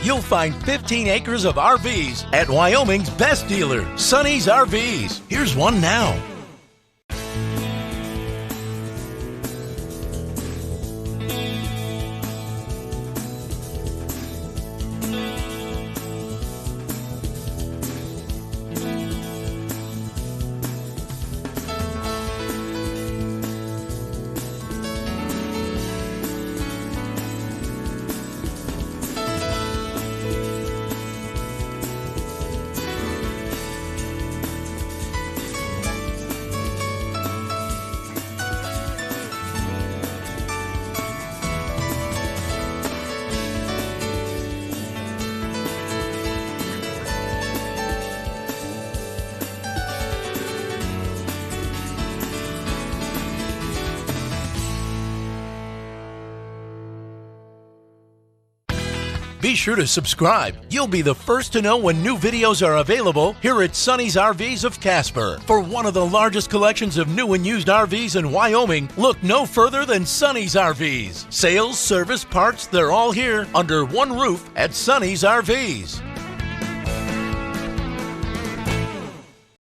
you'll find 15 acres of RVs at Wyoming's best dealer, Sonny's RVs. Here's one now. Be sure to subscribe. You'll be the first to know when new videos are available here at Sonny's RVs of Casper. For one of the largest collections of new and used RVs in Wyoming, look no further than Sonny's RVs. Sales, service, parts, they're all here under one roof at Sonny's RVs.